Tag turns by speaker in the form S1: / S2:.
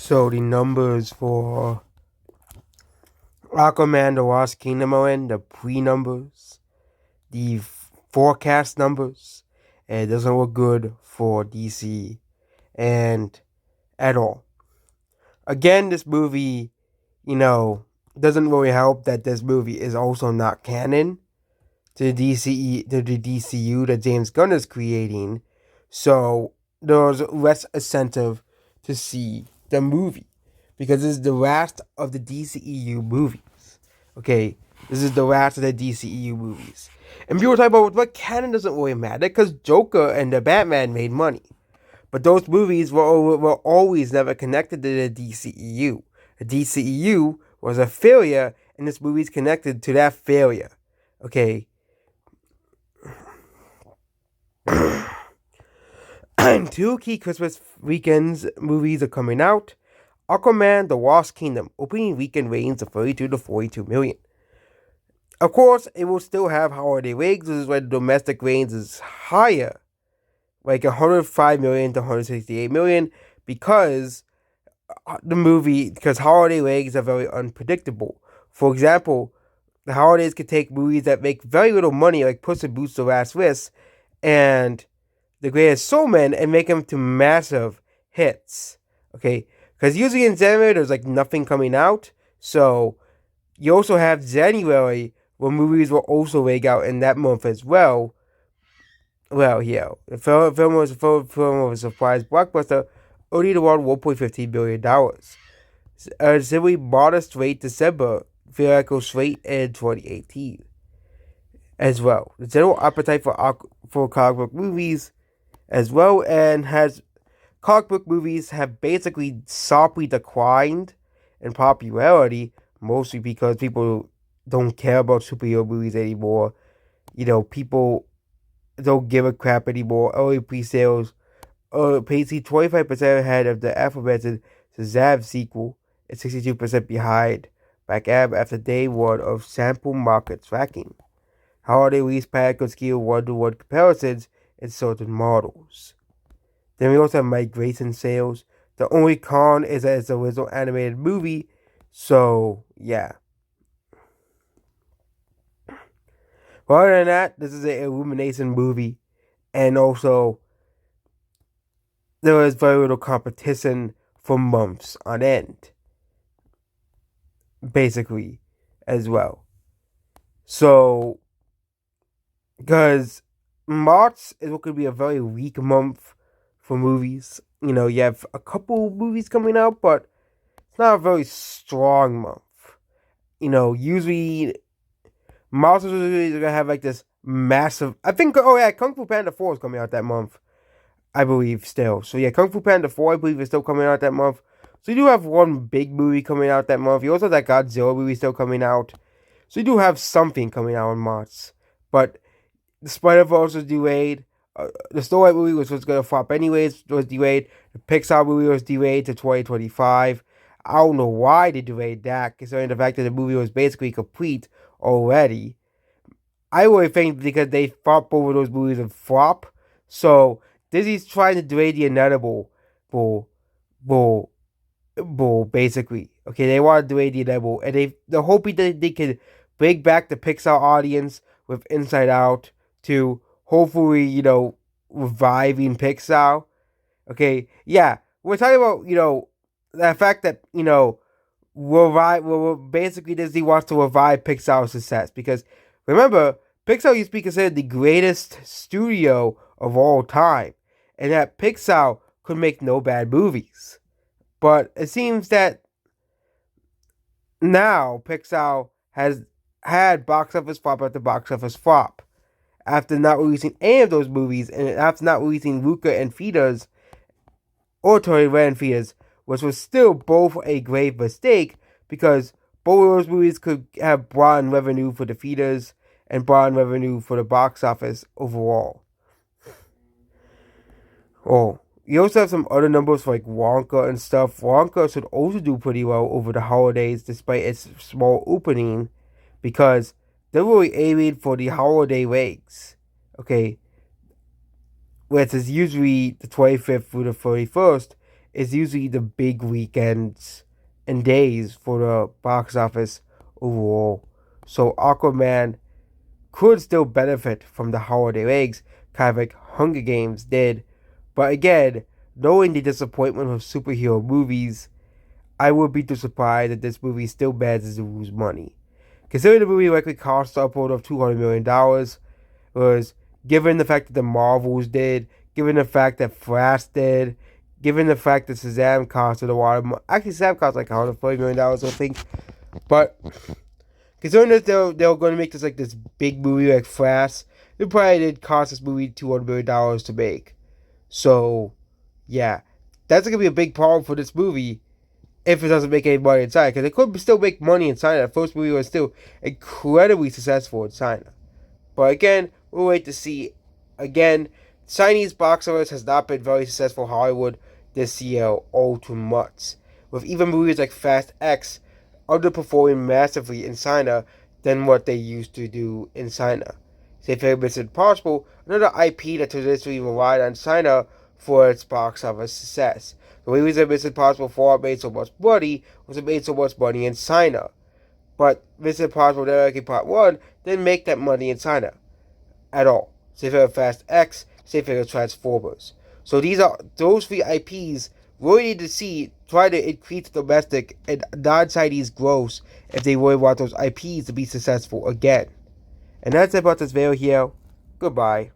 S1: So the numbers for Aquaman The Lost Kingdom are in, the pre-numbers, the forecast numbers, and it doesn't look good for DC and at all. Again, this movie, doesn't really help that this movie is also not canon to the DCU that James Gunn is creating. So there's less incentive to see the movie because this is the last of the DCEU movies. Okay, this is the last of the DCEU movies. And people talk about what canon doesn't really matter because Joker and the Batman made money. But those movies were always never connected to the DCEU. The DCEU was a failure, and this movie's connected to that failure. Okay, two key Christmas weekends movies are coming out. Aquaman: The Lost Kingdom opening weekend ratings of 32 to 42 million. Of course, it will still have holiday ratings, which is why the domestic ratings is higher, like 105 million to 168 million, because holiday ratings are very unpredictable. For example, the holidays could take movies that make very little money, like Puss in Boots: The Last Wish, and The Greatest Showman, and make them to massive hits. Okay, because usually in January there's like nothing coming out, so you also have January where movies will also leg out in that month as well. Well, yeah, the film was a surprise blockbuster, only around $1.15 billion. A simply modest rate December, theoretical rate in 2018 as well. The general appetite for comic book movies as well, and has comic book movies have basically softly declined in popularity, mostly because people don't care about superhero movies anymore. People don't give a crap anymore. Early pre-sales basically 25% ahead of the aforementioned Shazam sequel and 62% behind Black Adam after day one of sample market tracking. Holiday release pack could skew one-to-one comparisons in certain models. Then we also have migration sales. The only con is that it's a original animated movie, so yeah. But other than that, this is an Illumination movie, and also there was very little competition for months on end, basically, as well. So, because March is what could be a very weak month for movies. You have a couple movies coming out, but it's not a very strong month. Usually March is usually gonna have like this massive. I think. Oh yeah, Kung Fu Panda 4 is coming out that month, I believe still. So yeah, Kung Fu Panda 4, I believe, is still coming out that month. So you do have one big movie coming out that month. You also have that Godzilla movie still coming out. So you do have something coming out in March. But the Spider-Verse was delayed. The Snow White movie was going to flop anyways, was delayed. The Pixar movie was delayed to 2025. I don't know why they delayed that, considering the fact that the movie was basically complete already. I really think because they thought both of those movies would flop. So Disney's trying to delay the inevitable, bull, basically. Okay, they want to delay the inevitable, and they're hoping that they can bring back the Pixar audience with Inside Out to hopefully, reviving Pixar. Okay, yeah, we're talking about, the fact that, basically Disney wants to revive Pixar's success, because remember, Pixar used to be considered the greatest studio of all time, and that Pixar could make no bad movies. But it seems that now Pixar has had box office flop after box office flop after not releasing any of those movies, and after not releasing Luca and Fetus or Tori Red and Fetus, which was still both a grave mistake because both of those movies could have brought in revenue for the Fetus and brought in revenue for the box office overall. Oh, you also have some other numbers for like Wonka and stuff. Wonka should also do pretty well over the holidays despite its small opening, because they're really aiming for the holiday legs. Okay, which is usually the 25th through the 31st, is usually the big weekends and days for the box office overall. So Aquaman could still benefit from the holiday legs, kind of like Hunger Games did. But again, knowing the disappointment of superhero movies, I would be too surprised that this movie still manages to lose money. Considering the movie likely cost upward of $200 million, was given the fact that the Marvels did, given the fact that Flash did, given the fact that Shazam costed a lot of money. Actually, Shazam cost like $140 million, I think. But considering that they're going to make this like this big movie like Flash, it probably did cost this movie $200 million to make. So, yeah, that's gonna be a big problem for this movie if it doesn't make any money in China, because it could still make money in China. The first movie was still incredibly successful in China. But again, we'll wait to see. Again, Chinese box office has not been very successful in Hollywood this year all too much. With even movies like Fast X underperforming massively in China than what they used to do in China. Say for Mission Impossible, another IP that traditionally relied on China for its box office success. The reason Mission Impossible 4 made so much money was it made so much money in China. But Mission Impossible Dead Reckoning Part 1 didn't make that money in China at all. Same for Fast X, same for Transformers. So those three IPs really need to try to increase domestic and non-Chinese growth if they really want those IPs to be successful again. And that's it about this video here. Goodbye.